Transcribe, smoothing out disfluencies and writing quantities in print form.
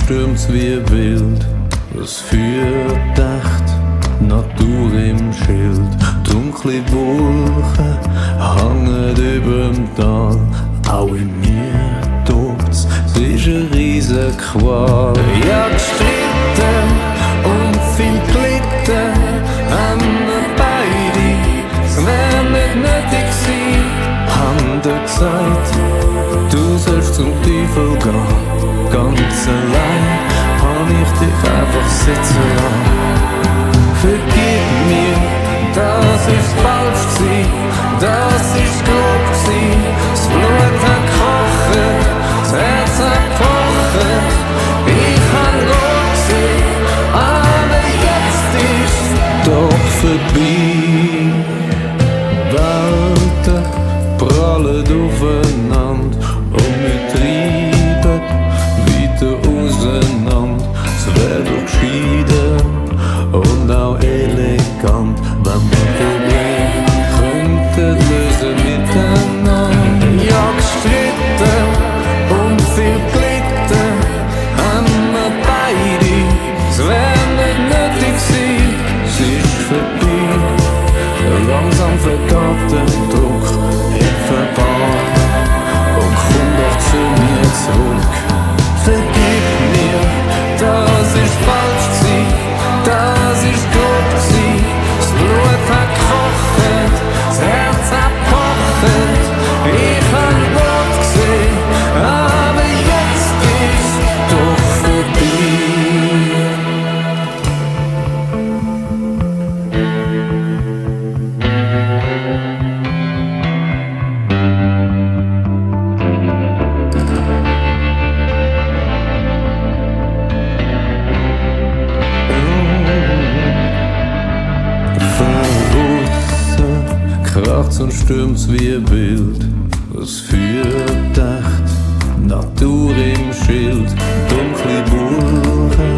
stürmt's wie wild. Das Feuer dächt, Natur im Schild. Dunkle Wolken hängen überm Tal. Auch in mir tobt's, es ist eine riesige Qual. Ja, gestritten und viel gelitten haben wir beide. Es wär nicht nötig gewesen, haben dir gesagt, du sollst zum Teufel gehen. Ganz allein hab ich dich einfach sitzen lassen. Vergib mir, das ist falsch gsi, das ist grob gsi. Das Blut hat gekocht, das Herz hat gepocht. Ich hab rot gesehen, aber jetzt ist doch vorbei. Welten prallen aufeinander und wir treiben weiter auseinander. Es wär doch gescheiden und auch elegant, wenn wir Probleme könnten lösen miteinander. Ja, gestritten und viel gelitten haben wir beide. Es wär nicht nötig gewesen, es ist vorbei. Langsam vergeht der Druck, Hilfe bar und komm doch zu mir zurück. Vergib mir, das ist falsch gsi, das ist grob gsi. Das Blut hat gekocht, das Herz hat gepocht. Ich hab rot gesehen, aber jetzt ist doch vorbei. Kracht's und stürmt's wie wild. Das Feuer dächt, Natur im Schild. Dunkle Wolken